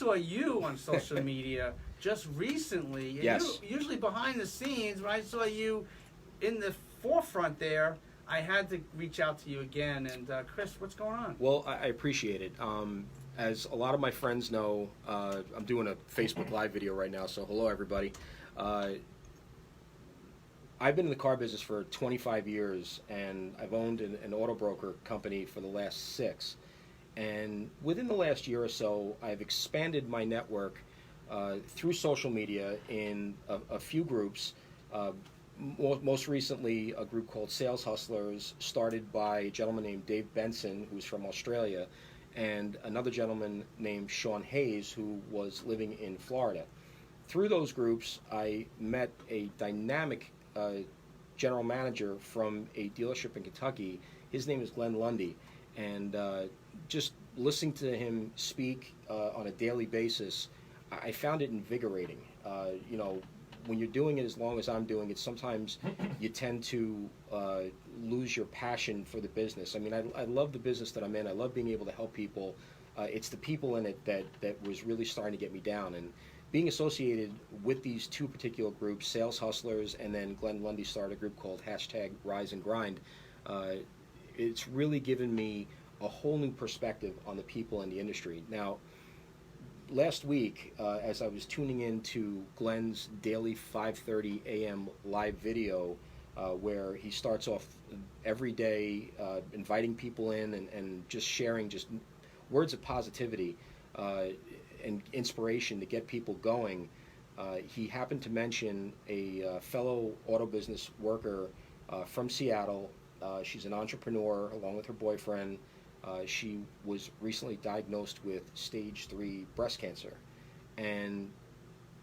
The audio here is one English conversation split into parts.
saw you on social media just recently. And Yes. You, usually behind the scenes, when I saw you in the forefront there, I had to reach out to you again. And Chris, what's going on? Well, I appreciate it. As a lot of my friends know, I'm doing a Facebook Live video right now, so hello everybody. I've been in the car business for 25 years, and I've owned an auto broker company for the last 6. And within the last year or so, I've expanded my network through social media in a few groups. Most recently, a group called Sales Hustlers, started by a gentleman named Dave Benson, who's from Australia, and another gentleman named Sean Hayes, who was living in Florida. Through those groups, I met a dynamic general manager from a dealership in Kentucky. His name is Glenn Lundy, and just listening to him speak on a daily basis, I found it invigorating. You know, when you're doing it as long as I'm doing it, sometimes you tend to lose your passion for the business. I mean, I love the business that I'm in. I love being able to help people. It's the people in it that was really starting to get me down. And being associated with these two particular groups, Sales Hustlers, and then Glenn Lundy started a group called #Rise and Grind, it's really given me a whole new perspective on the people in the industry. Now, last week, as I was tuning into Glenn's daily 5:30 a.m. live video, where he starts off every day inviting people in and just sharing just words of positivity and inspiration to get people going, he happened to mention a fellow auto business worker from Seattle. She's an entrepreneur along with her boyfriend. She was recently diagnosed with stage 3 breast cancer. And,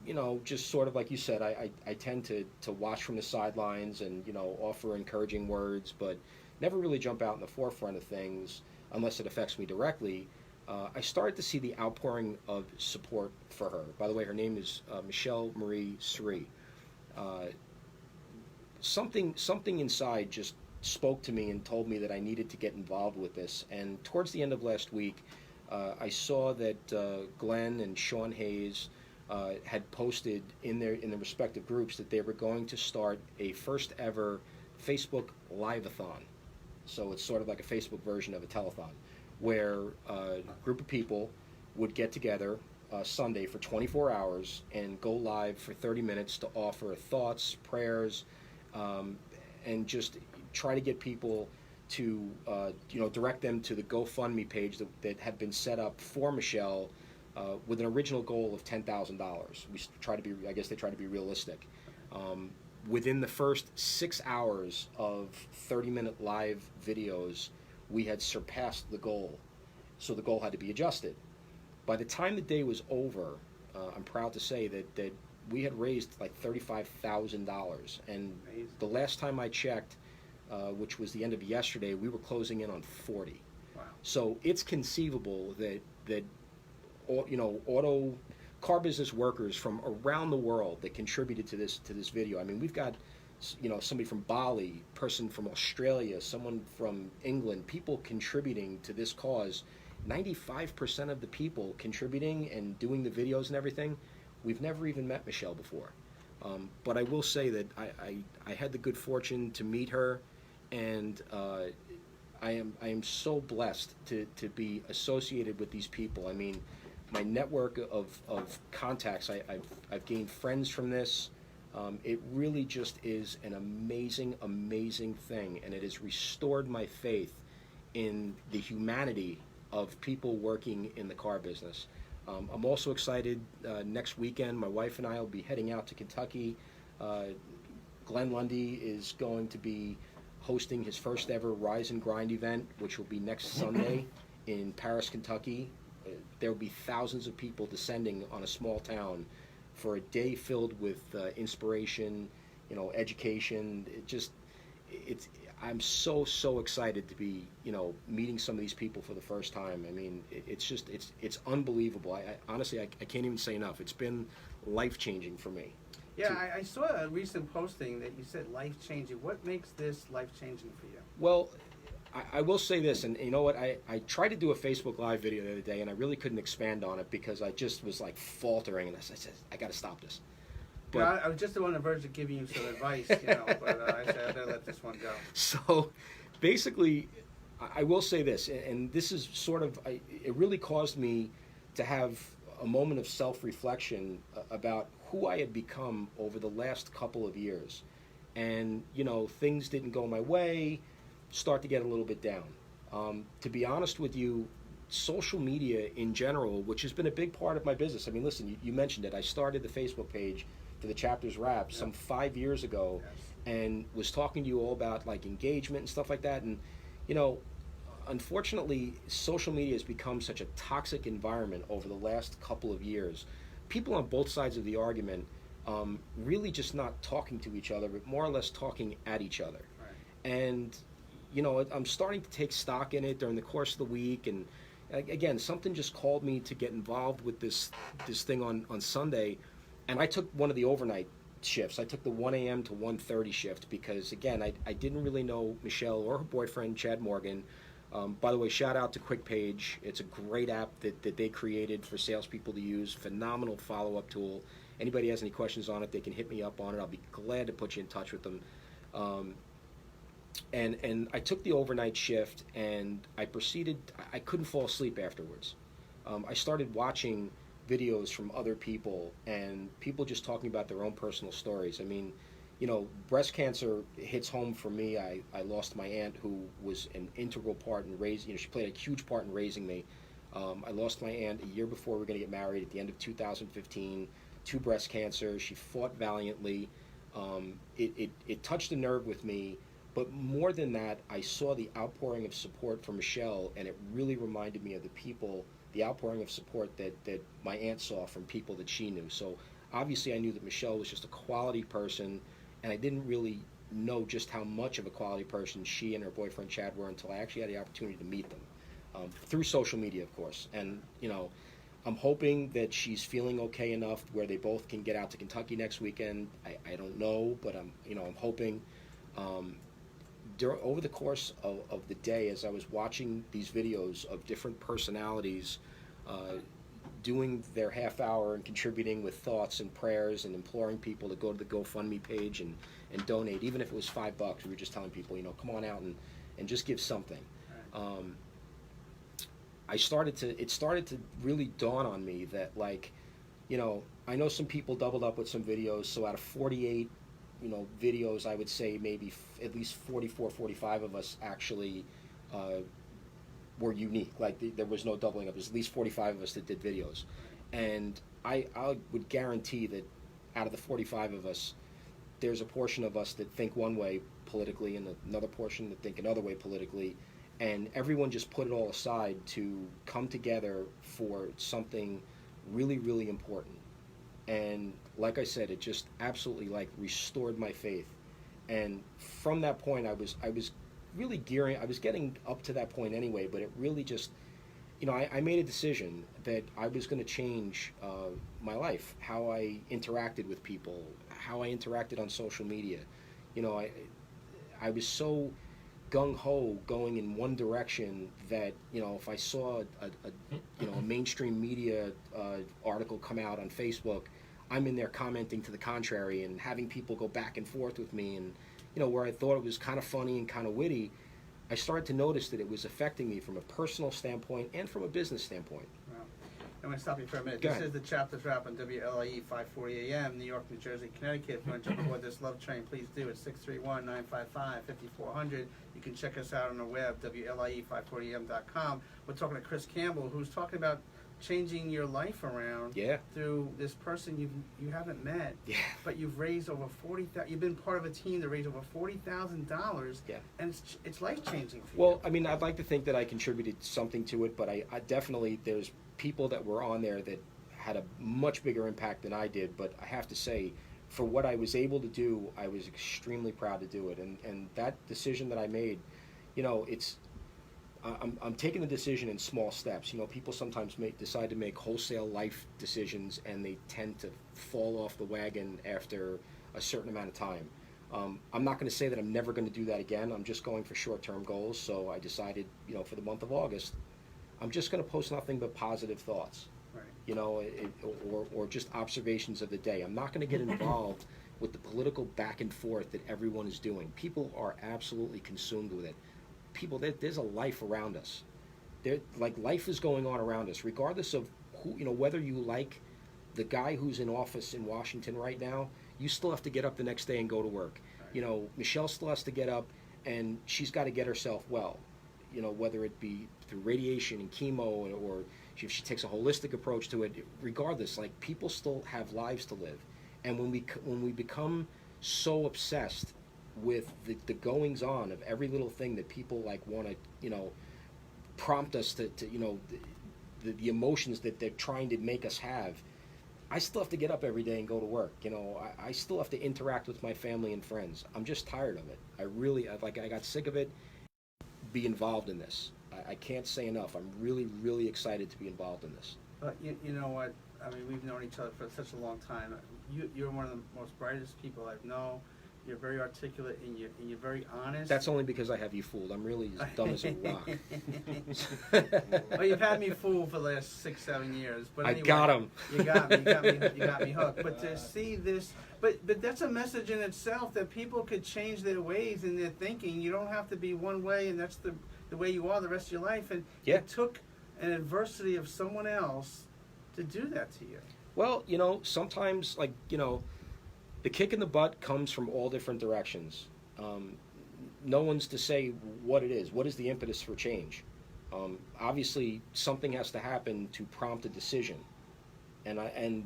you know, just sort of like you said, I tend to watch from the sidelines and, you know, offer encouraging words, but never really jump out in the forefront of things unless it affects me directly. I started to see the outpouring of support for her. By the way, her name is Michelle Marie Sri. Something inside just spoke to me and told me that I needed to get involved with this. And towards the end of last week, I saw that Glenn and Sean Hayes had posted in their respective groups that they were going to start a first ever Facebook Live-a-thon. So it's sort of like a Facebook version of a telethon, where a group of people would get together Sunday for 24 hours and go live for 30 minutes to offer thoughts, prayers, and just try to get people to, you know, direct them to the GoFundMe page that had been set up for Michelle with an original goal of $10,000. We try to be, I guess they try to be realistic. Within the first 6 hours of 30-minute live videos, we had surpassed the goal, so the goal had to be adjusted. By the time the day was over, I'm proud to say that we had raised like $35,000, and the last time I checked, which was the end of yesterday, we were closing in on 40. Wow. So it's conceivable that you know, auto car business workers from around the world that contributed to this video. I mean, we've got, you know, somebody from Bali, person from Australia, someone from England, people contributing to this cause. 95% of the people contributing and doing the videos and everything, we've never even met Michelle before. But I will say that I had the good fortune to meet her, and I am so blessed to be associated with these people. I mean, my network of contacts, I've gained friends from this. It really just is an amazing, amazing thing, and it has restored my faith in the humanity of people working in the car business. I'm also excited. Next weekend, my wife and I will be heading out to Kentucky. Glenn Lundy is going to be hosting his first ever Rise and Grind event, which will be next Sunday in Paris, Kentucky. There will be thousands of people descending on a small town for a day filled with inspiration, you know, education. I'm so excited to be, you know, meeting some of these people for the first time. I mean, it's unbelievable. I honestly, I can't even say enough. It's been life-changing for me. Yeah, I saw a recent posting that you said life-changing. What makes this life-changing for you? Well, I will say this, and you know what? I tried to do a Facebook Live video the other day, and I really couldn't expand on it because I just was like faltering, and I said, I got to stop this. But I was just on the verge of giving you some advice, but I said I better let this one go. So, basically, I will say this, and this is sort of, it really caused me to have a moment of self-reflection about who I had become over the last couple of years. And, things didn't go my way, start to get a little bit down. To be honest with you, social media in general, which has been a big part of my business. I mean, listen, you mentioned it. I started the Facebook page for the Chapters Wrap some 5 years ago, and was talking to you all about like engagement and stuff like that. And, unfortunately, social media has become such a toxic environment over the last couple of years. People on both sides of the argument really just not talking to each other, but more or less talking at each other. Right. And, I'm starting to take stock in it during the course of the week. And again, something just called me to get involved with this thing on Sunday. And I took one of the overnight shifts. I took the 1 a.m. to 1:30 shift because, again, I didn't really know Michelle or her boyfriend, Chad Morgan. By the way, shout out to QuickPage. It's a great app that they created for salespeople to use. Phenomenal follow-up tool. Anybody has any questions on it, they can hit me up on it. I'll be glad to put you in touch with them. And I took the overnight shift, and I couldn't fall asleep afterwards. I started watching videos from other people, and people just talking about their own personal stories. I mean, breast cancer hits home for me. I lost my aunt, who was an integral part in raising, she played a huge part in raising me. I lost my aunt a year before we were going to get married at the end of 2015 to breast cancer. She fought valiantly. It touched a nerve with me, but more than that, I saw the outpouring of support from Michelle, and it really reminded me of the outpouring of support that my aunt saw from people that she knew. So obviously I knew that Michelle was just a quality person, and I didn't really know just how much of a quality person she and her boyfriend Chad were until I actually had the opportunity to meet them through social media, of course. And I'm hoping that she's feeling okay enough where they both can get out to Kentucky next weekend. I don't know, but I'm hoping. Over the course of the day, as I was watching these videos of different personalities doing their half hour and contributing with thoughts and prayers and imploring people to go to the GoFundMe page and donate, even if it was $5, we were just telling people, come on out and just give something. It started to really dawn on me that, I know some people doubled up with some videos, so out of 48 videos, I would say maybe at least 44, 45 of us actually were unique. There was no doubling up. There's at least 45 of us that did videos. And I would guarantee that out of the 45 of us, there's a portion of us that think one way politically and another portion that think another way politically. And everyone just put it all aside to come together for something really, really important. And like I said, it just absolutely restored my faith. And from that point, I was really I was getting up to that point anyway, but it really just, I made a decision that I was going to change my life, how I interacted with people, how I interacted on social media. I was so gung-ho going in one direction that, if I saw a mainstream media article come out on Facebook, I'm in there commenting to the contrary and having people go back and forth with me. And, where I thought it was kind of funny and kind of witty, I started to notice that it was affecting me from a personal standpoint and from a business standpoint. Wow. I'm going to stop you for a minute. Go This ahead. is the Chapters Wrap on WLIE 540 AM, New York, New Jersey, Connecticut. If you want to jump aboard this love train, please do. It's 631-955-5400. You can check us out on the web, WLIE540am.com. We're talking to Chris Campbell, who's talking about changing your life around through this person you haven't met, but you've raised over $40,000. You've been part of a team that raised over $40,000, and it's life changing for you. Well, I mean, I'd like to think that I contributed something to it, but I definitely, there's people that were on there that had a much bigger impact than I did. But I have to say, for what I was able to do, I was extremely proud to do it. And that decision that I made, I'm taking the decision in small steps. People sometimes decide to make wholesale life decisions, and they tend to fall off the wagon after a certain amount of time. I'm not going to say that I'm never going to do that again. I'm just going for short-term goals. So I decided, for the month of August, I'm just going to post nothing but positive thoughts. Right. Or just observations of the day. I'm not going to get involved with the political back and forth that everyone is doing. People are absolutely consumed with it. There's a life around us. Life is going on around us, regardless of who, whether you like the guy who's in office in Washington right now. You still have to get up the next day and go to work. Right. Michelle still has to get up, and she's got to get herself well. Whether it be through radiation and chemo, or if she takes a holistic approach to it. Regardless, people still have lives to live, and when we become so obsessed with the goings on of every little thing that people want to prompt us to the emotions that they're trying to make us have. I still have to get up every day and go to work. I still have to interact with my family and friends. I'm just tired of it. I got sick of it. Be involved in this. I can't say enough. I'm really, really excited to be involved in this. But you know what? I mean, we've known each other for such a long time. You're one of the most brightest people I know. You're very articulate and you're very honest. That's only because I have you fooled. I'm really as dumb as a rock. Well, you've had me fooled for the last 6-7 years. But anyway, I got him. You got me hooked. But to see this, but that's a message in itself that people could change their ways and their thinking. You don't have to be one way, and that's the way you are the rest of your life. And it took an adversity of someone else to do that to you. Well, sometimes the kick in the butt comes from all different directions. No one's to say what it is. What is the impetus for change? Obviously, something has to happen to prompt a decision, and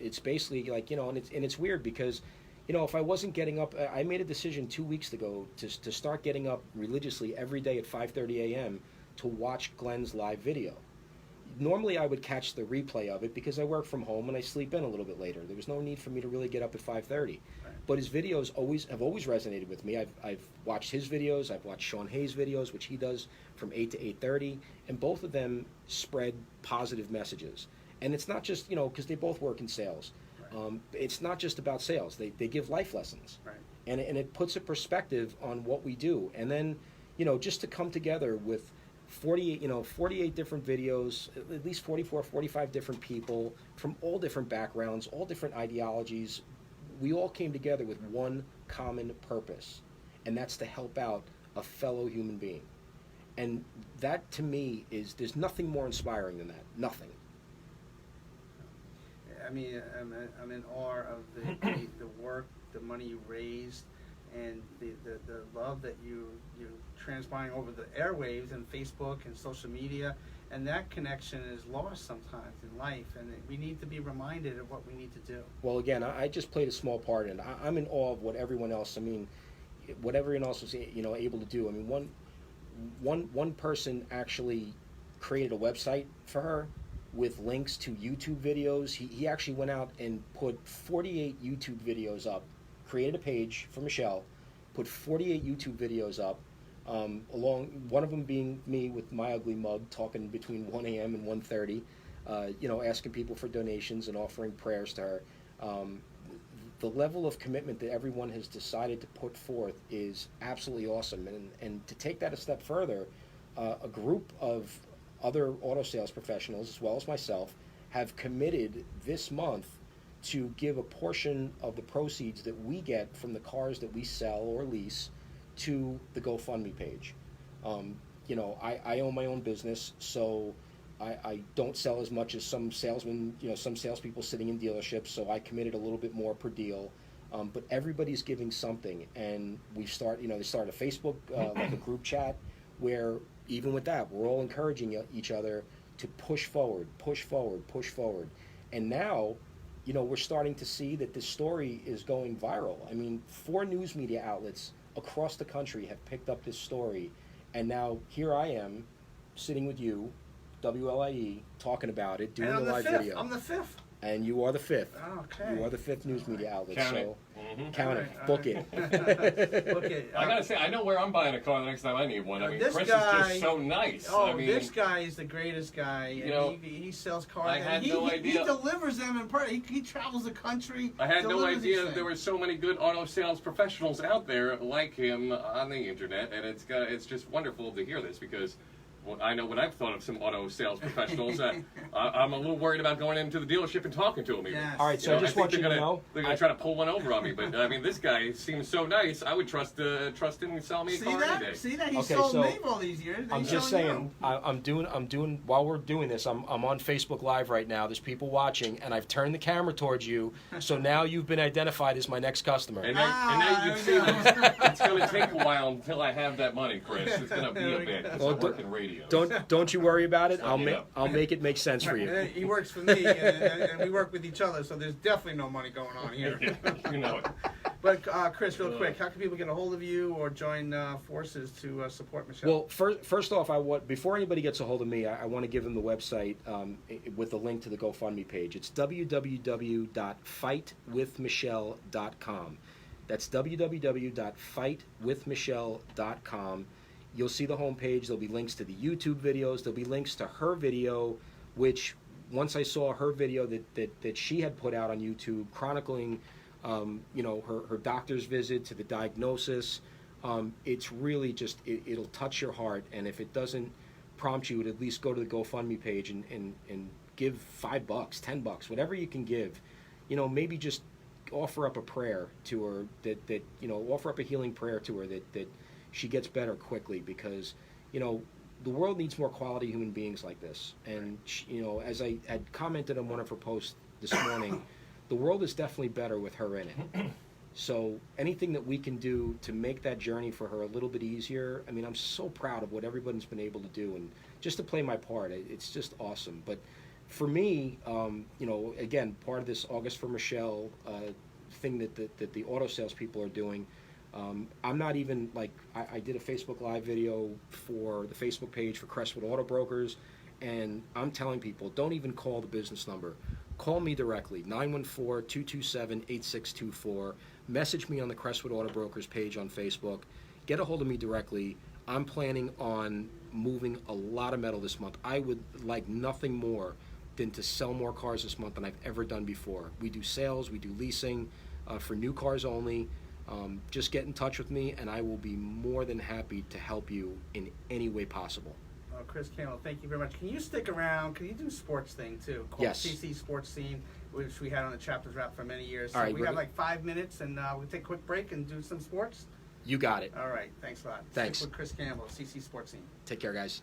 it's basically and it's weird because, if I wasn't getting up, I made a decision 2 weeks ago to start getting up religiously every day at 5:30 a.m. to watch Glenn's live video. Normally I would catch the replay of it because I work from home and I sleep in a little bit later. There was no need for me to really get up at 5:30. Right. But his videos have always resonated with me. I've watched his videos. I've watched Sean Hayes' videos, which he does from 8 to 8:30, and both of them spread positive messages. And it's not just because they both work in sales. Right. It's not just about sales. They give life lessons. Right. And it puts a perspective on what we do. And then just to come together with 48 different videos, at least 44, 45 different people from all different backgrounds, all different ideologies. We all came together with one common purpose, and that's to help out a fellow human being. And that, to me, there's nothing more inspiring than that. Nothing. I mean, I'm in awe of the work, the money you raised, and the love that you're transpiring over the airwaves and Facebook and social media, and that connection is lost sometimes in life, and we need to be reminded of what we need to do. Well, again, I just played a small part in it. I'm in awe of what everyone else, what everyone else was able to do. I mean, one person actually created a website for her with links to YouTube videos. He actually went out and put 48 YouTube videos up, created a page for Michelle, put 48 YouTube videos up, along one of them being me with my ugly mug talking between 1 a.m. and 1:30, asking people for donations and offering prayers to her. The level of commitment that everyone has decided to put forth is absolutely awesome. And to take that a step further, a group of other auto sales professionals, as well as myself, have committed this month to give a portion of the proceeds that we get from the cars that we sell or lease to the GoFundMe page. I own my own business, so I don't sell as much as some salesmen, some salespeople sitting in dealerships, so I committed a little bit more per deal. But everybody's giving something, and they started a Facebook, like a group chat, where even with that, we're all encouraging each other to push forward. And now, we're starting to see that this story is going viral. I mean, 4 news media outlets across the country have picked up this story, and now here I am, sitting with you, WLIE, talking about it, doing the live video. I'm the fifth. And you are the fifth. Okay. You are the fifth news media outlet. Count so it. Count it. Book it. Book it. I gotta say, I know where I'm buying a car the next time I need one. I mean, this Chris guy, is just so nice. Oh, I mean, this guy is the greatest guy. You And know, he sells cars. I had he, no he, idea. He delivers them in part. He travels the country. I had no delivers these idea things. there were so many good auto sales professionals out there like him on the internet, and it's just wonderful to hear this because. Well, I know when I've thought of some auto sales professionals, I'm a little worried about going into the dealership and talking to them. Even. Yes. All right, so I just want you to know. They're going to try to pull one over on me, but I mean, this guy seems so nice. I would trust him to sell me a car any day. See that? He Okay, sold so me for all these years. I'm just saying, I'm doing while we're doing this, I'm on Facebook Live right now. There's people watching, and I've turned the camera towards you, so now you've been identified as my next customer. And now you can see that it's going to take a while until I have that money, Chris. It's going to be a bit. It's working radio. Don't you worry about it. Suck it up. I'll make it make sense for you. He works for me, and we work with each other, so there's definitely no money going on here. You know it. But Chris, real quick, how can people get a hold of you or join forces to support Michelle? Well, first off, before anybody gets a hold of me, I want to give them the website with the link to the GoFundMe page. It's www.FightWithMichelle.com. That's www.FightWithMichelle.com. You'll see the homepage. There'll be links to the YouTube videos. There'll be links to her video, which once I saw her video that she had put out on YouTube chronicling, her doctor's visit to the diagnosis. It's really just, it'll touch your heart. And if it doesn't prompt you to at least go to the GoFundMe page and give $5, $10, whatever you can give, maybe just offer up a prayer to her offer up a healing prayer to her that she gets better quickly, because the world needs more quality human beings like this. And as I had commented on one of her posts this morning, the world is definitely better with her in it. So anything that we can do to make that journey for her a little bit easier, I mean, I'm so proud of what everybody's been able to do, and just to play my part, it's just awesome. But for me, again, part of this August for Michelle thing that the auto sales people are doing, I'm not even, I did a Facebook Live video for the Facebook page for Crestwood Auto Brokers, and I'm telling people, don't even call the business number. Call me directly, 914-227-8624. Message me on the Crestwood Auto Brokers page on Facebook. Get a hold of me directly. I'm planning on moving a lot of metal this month. I would like nothing more than to sell more cars this month than I've ever done before. We do sales, we do leasing for new cars only. Just get in touch with me, and I will be more than happy to help you in any way possible. Chris Campbell, thank you very much. Can you stick around? Can you do a sports thing too? Called Yes. CC Sports Scene, which we had on the Chapters Wrap for many years. So All right, we have like 5 minutes, and we'll take a quick break and do some sports. You got it. All right, thanks a lot. Thanks. Stick with Chris Campbell, CC Sports Scene. Take care, guys.